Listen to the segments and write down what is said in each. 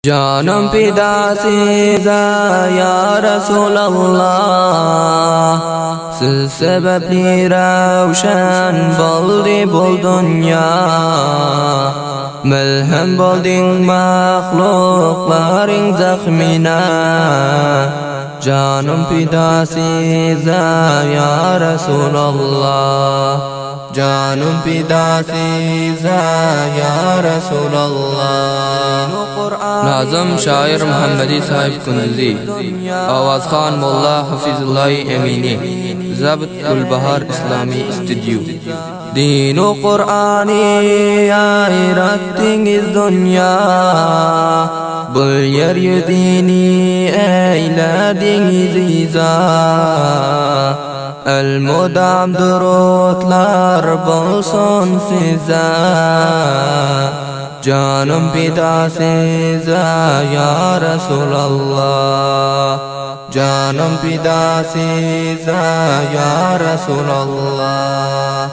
जानम पिदा सीदा या रसूल अल्लाह siz sababli ravshan bo'ldi bu dunyo malham bo'lding maxluqlaring zaxmina canım pidasiza ya Resulallah canım pidasiza ya Resulallah Nazım şair Muhammedi Sahib Kunzi Avazxon Molla Hafizullah Emini Zabit Gulbahar Islami Studio Dinu Qur'ani ayratdingiz dunya Bul yeryüzini eyledingiz iza El-mudam durutlar bolsun size Canım pidasiza ya Resulallah Canım pidasiza ya Resulallah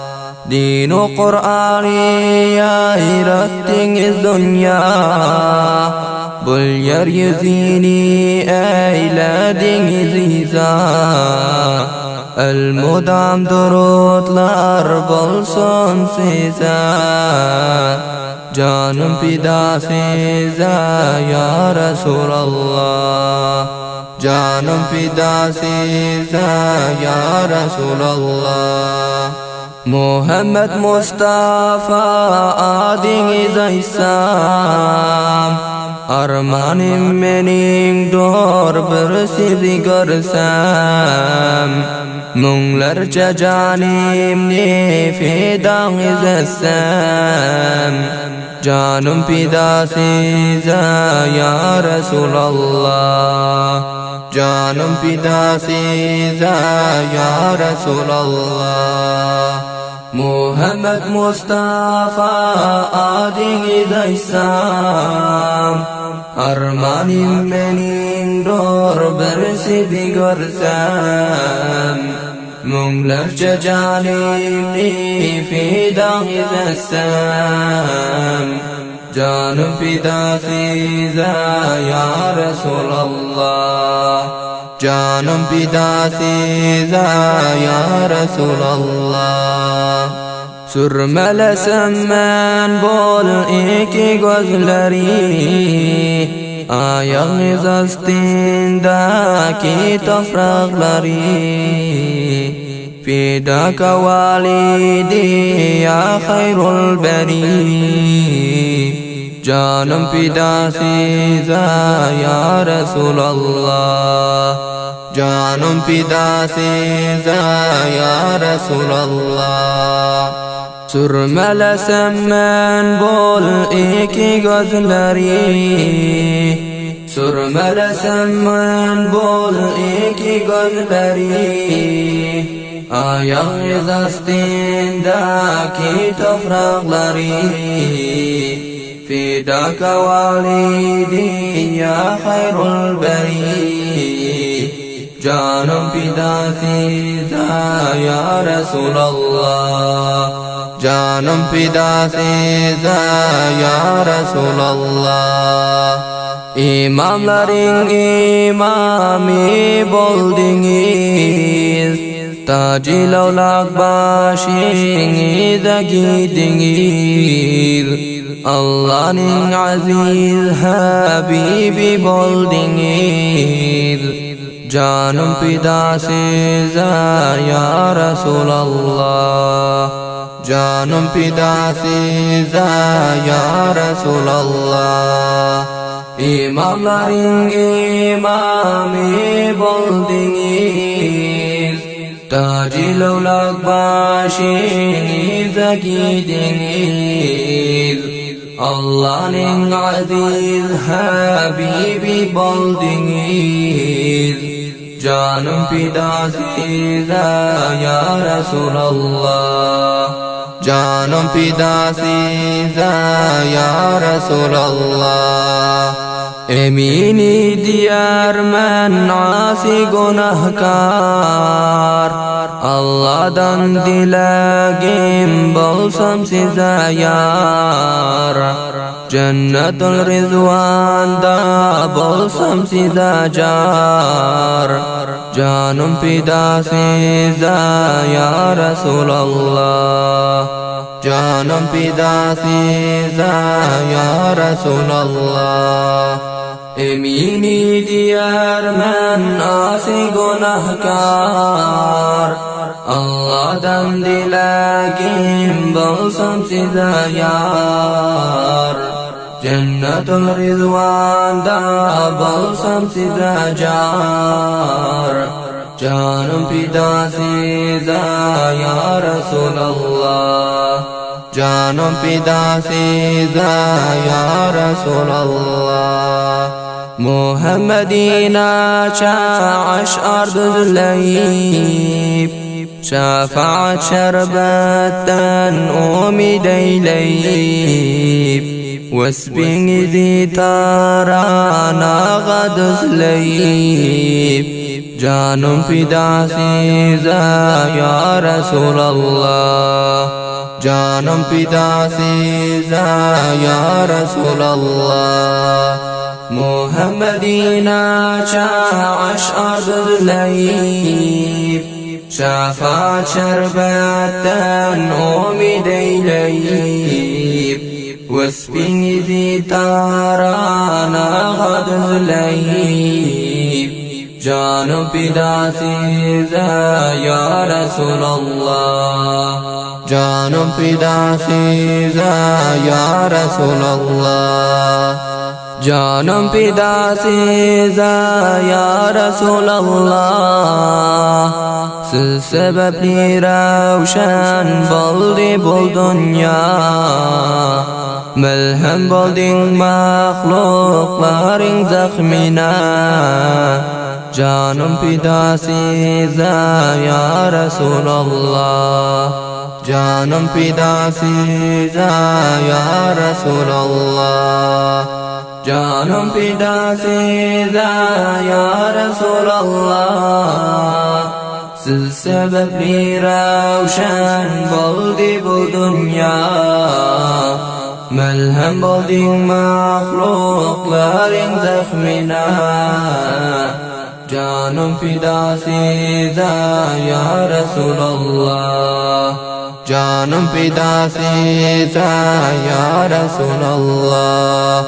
Dinu Qur'ani ayratdingiz dunya Bul yeryüzini eyledingiz iza El-mudam durutlar bolsun size Canım pidasiza ya Resulallah Canım pidasiza ya Resulallah Muhammed Mustafa adingiz aysam Armanim mening dor bir sizi görsem Munglarca canimni fidangiz etsem Canım pidasiza ya Resulallah Canım pidasiza ya Resulallah Muhammed Mustafa adingiz aysam Armanim mening dor bir sizi görsem Munglarca canimni fidangiz etsem Canım pidasiza ya Resulallah Canım pidasiza ya Resulallah Sürmelesem men bol iki gözleri Ayağınız astindaki toprakları Fidaka validi ya hayrul beri Canım pidasiza ya Resulallah Canım pidasiza ya Resulallah Sürmelesem men bol iki gözleri Sürmelesem men bol iki gözleri Ayağınız astindaki toprakları Fidaka validi ya hayrul beri Canım pidasiza ya Resulallah Canım pidasiza ya Resulallah İmamların imami boldingiz Tacil avlak başınıza gidiniz Allah'ın aziz habibi boldingiz Canım pidasiza ya Resulallah Canım pidasiza ya Resulallah İmamların imami boldingiz Tacil avlak başınıza gidiniz Allah'ın aziz habibi boldingiz Canım pidasiza ya Resulallah Canım pidasiza ya Resulallah Emini diyar men asi günahkar Allah'dan dilagim bolsam size yar Jannatul Rizvanda bo'lsam sizda jar, jonim fido sizda ya Rasululloh. Jonim fido sizda ya Rasululloh. Emini diyarman asi gunohkor, Allohdan dilagim bo'lsam sizda yor. Jannatul Rizvanda bo'lsam sizda jar, jonim fido sizda ya Rasululloh. Jonim fido sizda ya Rasululloh. Muhammadina ash'ar düzleyip, şefaat şerbetten umid eyleyip, vesbinizi tarana düzleyip, canım fido size ya Resulallah. Canım fido size ya Resulallah. Muhammadina ash'ar düzleyip, şefaat şerbetten umid eyleyip, vesbinizi tarana düzleyip, canım fido size ya Resulallah. Canım fido size ya Resulallah. Canım fido size ya Resulallah. Siz sebepli ravshan bo'ldi bu dunyo, malham bo'lding maxluqlaring zaxmina. Canım fido size ya Resulallah. Canım fido size ya Resulallah. Canım fido size ya Resulallah. Siz sebepli ravshan bo'ldi bu dunyo, malham bo'lding maxluqlaring zaxmina. Canım fido size ya Resulallah. Canım fido size ya Resulallah.